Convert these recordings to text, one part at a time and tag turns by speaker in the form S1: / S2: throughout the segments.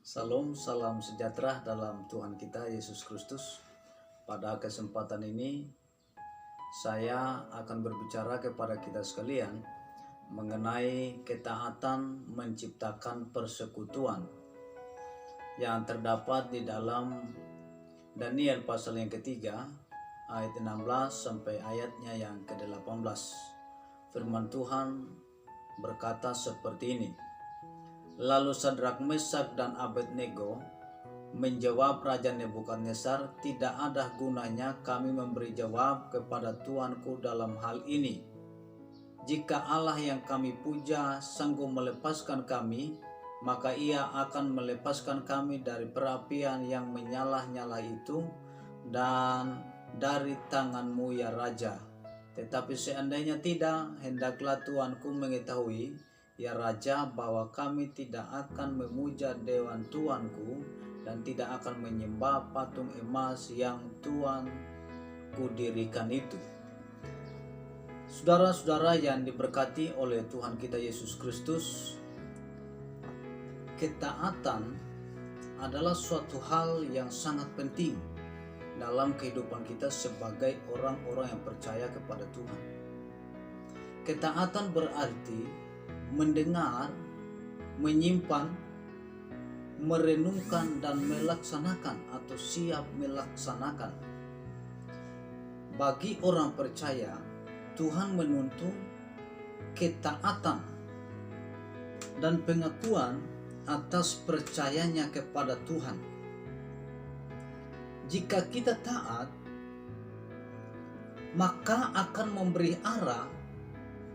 S1: Salam, salam sejahtera dalam Tuhan kita Yesus Kristus. Pada kesempatan ini saya akan berbicara kepada kita sekalian mengenai ketaatan menciptakan persekutuan yang terdapat di dalam Daniel pasal yang ketiga ayat 16 sampai ayatnya yang ke-18. Firman Tuhan berkata seperti ini. Lalu Sadrak, Mesak, dan Abednego menjawab Raja Nebukadnezar, "Tidak ada gunanya kami memberi jawab kepada Tuanku dalam hal ini. Jika Allah yang kami puja sanggup melepaskan kami, maka ia akan melepaskan kami dari perapian yang menyala-nyala itu dan dari tanganmu ya Raja. Tetapi seandainya tidak, hendaklah Tuanku mengetahui, ya Raja, bahwa kami tidak akan memuja dewan Tuanku dan tidak akan menyembah patung emas yang Tuanku dirikan itu." Saudara-saudara yang diberkati oleh Tuhan kita Yesus Kristus, ketaatan adalah suatu hal yang sangat penting dalam kehidupan kita sebagai orang-orang yang percaya kepada Tuhan. Ketaatan berarti mendengar, menyimpan, merenungkan, dan melaksanakan atau siap melaksanakan. Bagi orang percaya, Tuhan menuntut ketaatan dan pengakuan atas percayanya kepada Tuhan. Jika kita taat, maka akan memberi arah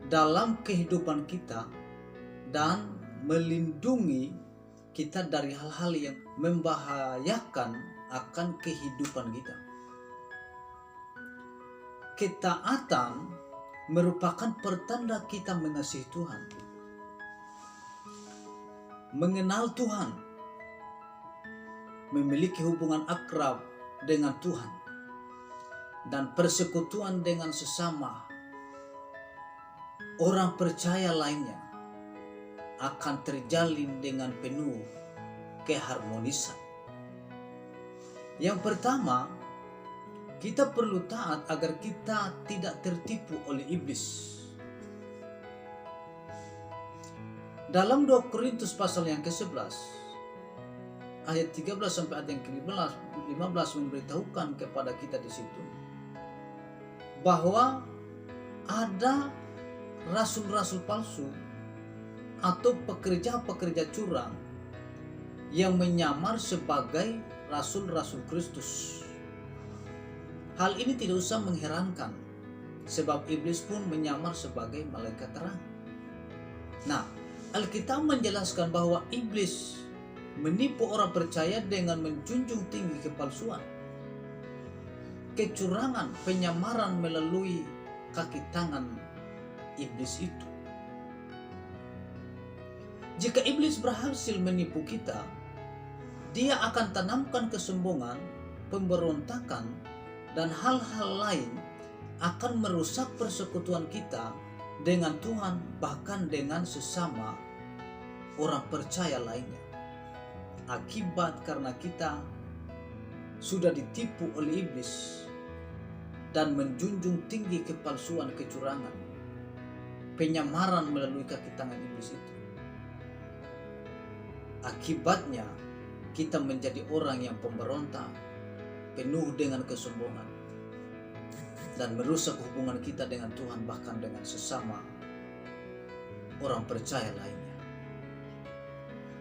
S1: dalam kehidupan kita dan melindungi kita dari hal-hal yang membahayakan akan kehidupan kita. Ketaatan merupakan pertanda kita mengasihi Tuhan, mengenal Tuhan, memiliki hubungan akrab dengan Tuhan, dan persekutuan dengan sesama orang percaya lainnya akan terjalin dengan penuh keharmonisan. Yang pertama, kita perlu taat agar kita tidak tertipu oleh iblis. Dalam 2 Korintus pasal yang ke-11 ayat 13 sampai ayat yang ke-15 memberitahukan kepada kita di situ bahwa ada rasul-rasul palsu atau pekerja-pekerja curang yang menyamar sebagai rasul-rasul Kristus. Hal ini tidak usah mengherankan, sebab iblis pun menyamar sebagai malaikat terang. Nah, Alkitab menjelaskan bahwa iblis menipu orang percaya dengan menjunjung tinggi kepalsuan, kecurangan, penyamaran melalui kaki tangan iblis itu. Jika iblis berhasil menipu kita, dia akan tanamkan kesombongan, pemberontakan, dan hal-hal lain akan merusak persekutuan kita dengan Tuhan, bahkan dengan sesama orang percaya lainnya. Akibat karena kita sudah ditipu oleh iblis dan menjunjung tinggi kepalsuan, kecurangan, penyamaran melalui kaki tangan iblis itu. Akibatnya kita menjadi orang yang pemberontak, penuh dengan kesombongan, dan merusak hubungan kita dengan Tuhan, bahkan dengan sesama orang percaya lainnya.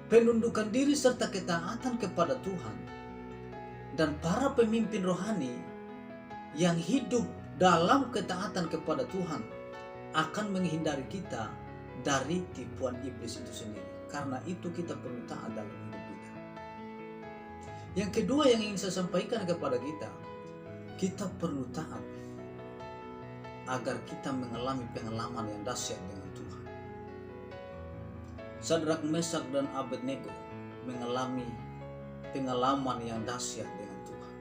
S1: Penundukan diri serta ketaatan kepada Tuhan dan para pemimpin rohani yang hidup dalam ketaatan kepada Tuhan akan menghindari kita dari tipuan iblis itu sendiri. Karena itu kita perlu taat dalam hidup kita. Yang kedua yang ingin saya sampaikan kepada kita, kita perlu taat agar kita mengalami pengalaman yang dahsyat dengan Tuhan. Sadrak, Mesak, dan Abednego mengalami pengalaman yang dahsyat dengan Tuhan.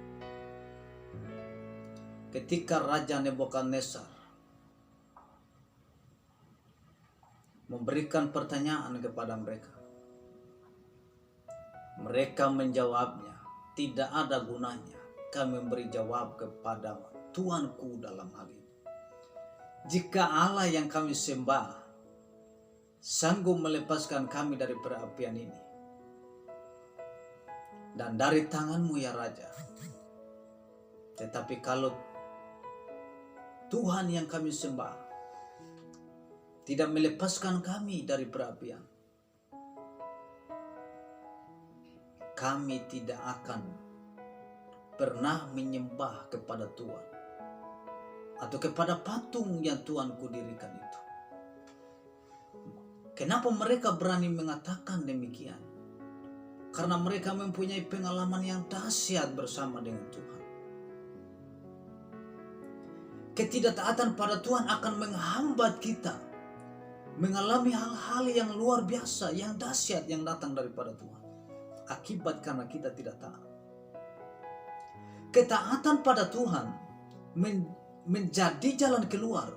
S1: Ketika Raja Nebukadnezar memberikan pertanyaan kepada mereka, Mereka menjawabnya, tidak ada gunanya kami memberi jawab kepada Tuanku dalam hal ini. Jika Allah yang kami sembah sanggup melepaskan kami dari perapian ini dan dari tanganmu ya Raja. Tetapi kalau Tuhan yang kami sembah tidak melepaskan kami dari perapian, kami tidak akan pernah menyembah kepada Tuhan atau kepada patung yang Tuanku dirikan itu. Kenapa mereka berani mengatakan demikian? Karena mereka mempunyai pengalaman yang dahsyat bersama dengan Tuhan. Ketidaktaatan pada Tuhan akan menghambat kita mengalami hal-hal yang luar biasa, yang dahsyat yang datang daripada Tuhan. Akibat karena kita tidak taat. Ketaatan pada Tuhan menjadi jalan keluar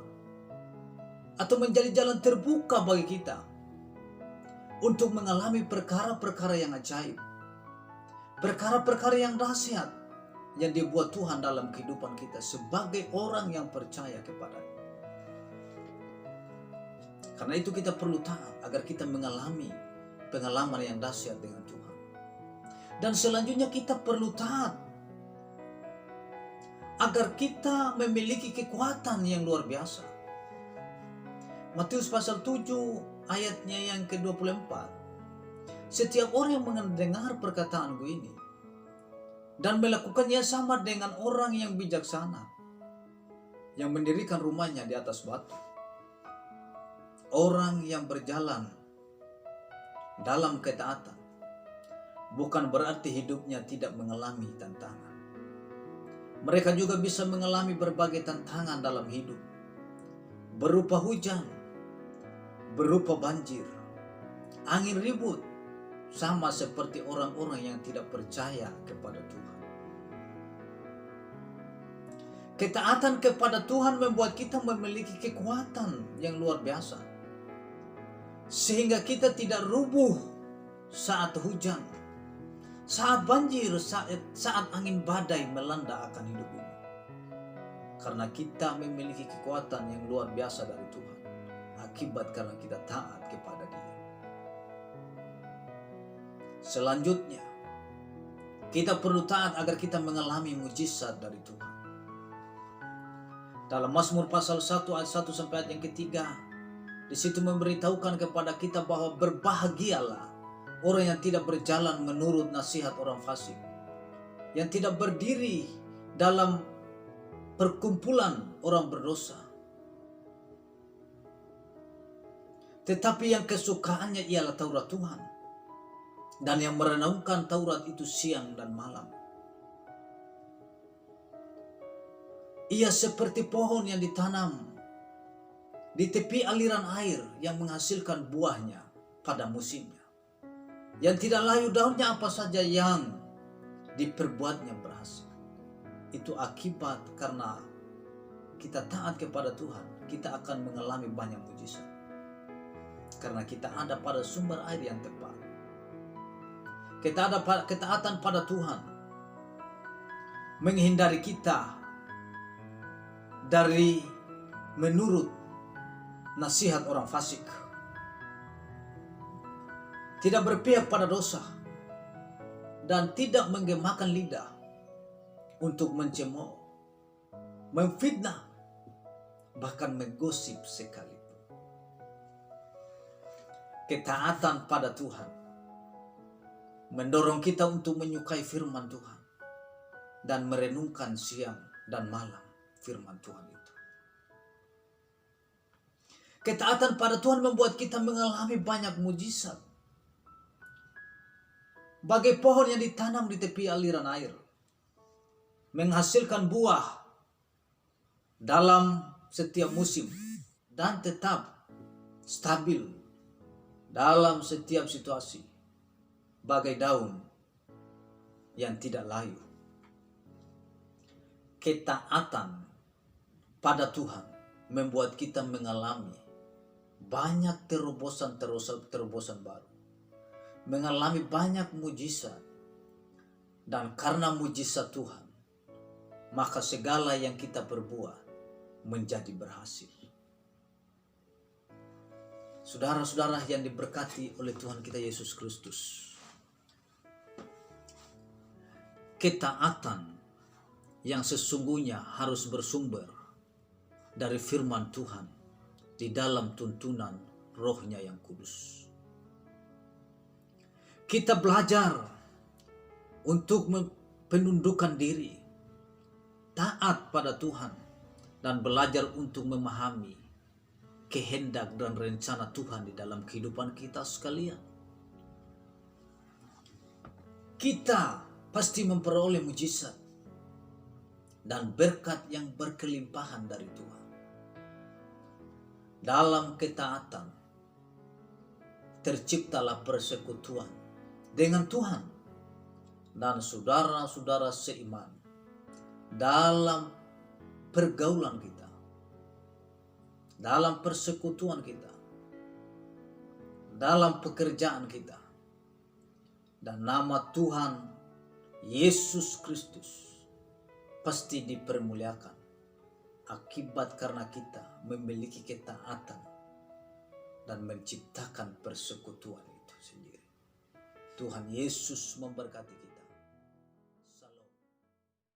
S1: atau menjadi jalan terbuka bagi kita untuk mengalami perkara-perkara yang ajaib, perkara-perkara yang dahsyat yang dibuat Tuhan dalam kehidupan kita sebagai orang yang percaya kepada-Nya. Karena itu kita perlu taat agar kita mengalami pengalaman yang dahsyat dengan Tuhan. Dan selanjutnya kita perlu taat agar kita memiliki kekuatan yang luar biasa. Matius pasal 7 ayatnya yang ke-24. Setiap orang yang mendengar perkataanku ini dan melakukannya sama dengan orang yang bijaksana yang mendirikan rumahnya di atas batu. Orang yang berjalan dalam ketaatan bukan berarti hidupnya tidak mengalami tantangan. Mereka juga bisa mengalami berbagai tantangan dalam hidup, berupa hujan, berupa banjir, angin ribut, sama seperti orang-orang yang tidak percaya kepada Tuhan. Ketaatan kepada Tuhan membuat kita memiliki kekuatan yang luar biasa, sehingga kita tidak rubuh saat hujan, saat banjir, saat angin badai melanda akan hidup ini. Karena kita memiliki kekuatan yang luar biasa dari Tuhan, akibat karena kita taat kepada Dia. Selanjutnya, kita perlu taat agar kita mengalami mujizat dari Tuhan. Dalam Mazmur pasal 1 ayat 1 sampai ayat yang ketiga, di situ memberitahukan kepada kita bahwa berbahagialah orang yang tidak berjalan menurut nasihat orang fasik, yang tidak berdiri dalam perkumpulan orang berdosa, tetapi yang kesukaannya ialah Taurat Tuhan, dan yang merenungkan Taurat itu siang dan malam. Ia seperti pohon yang ditanam di tepi aliran air yang menghasilkan buahnya pada musimnya, yang tidak layu daunnya apa saja yang diperbuatnya berhasil. Itu akibat karena kita taat kepada Tuhan, kita akan mengalami banyak mujizat. Karena kita ada pada sumber air yang tepat. Kita ada ketaatan pada Tuhan menghindari kita dari menurut nasihat orang fasik, tidak berpihak pada dosa, dan tidak menggemakan lidah untuk mencemooh, memfitnah, bahkan menggosip sekalipun. Ketaatan pada Tuhan mendorong kita untuk menyukai firman Tuhan dan merenungkan siang dan malam firman Tuhan itu. Ketaatan pada Tuhan membuat kita mengalami banyak mujizat. Bagai pohon yang ditanam di tepi aliran air, menghasilkan buah dalam setiap musim dan tetap stabil dalam setiap situasi, bagai daun yang tidak layu. Ketaatan pada Tuhan membuat kita mengalami banyak terobosan baru. mengalami banyak mujizat. Dan karena mujizat Tuhan, maka segala yang kita perbuat menjadi berhasil. Saudara-saudara yang diberkati oleh Tuhan kita Yesus Kristus, ketaatan yang sesungguhnya harus bersumber dari firman Tuhan di dalam tuntunan Roh-Nya yang kudus. Kita belajar untuk penundukan diri, taat pada Tuhan, dan belajar untuk memahami kehendak dan rencana Tuhan di dalam kehidupan kita sekalian. Kita pasti memperoleh mujizat dan berkat yang berkelimpahan dari Tuhan. Dalam ketaatan terciptalah persekutuan dengan Tuhan dan saudara-saudara seiman dalam pergaulan kita, dalam persekutuan kita, dalam pekerjaan kita, dan nama Tuhan Yesus Kristus pasti dipermuliakan akibat karena kita memiliki ketaatan dan menciptakan persekutuan itu sendiri. Tuhan Yesus memberkati kita.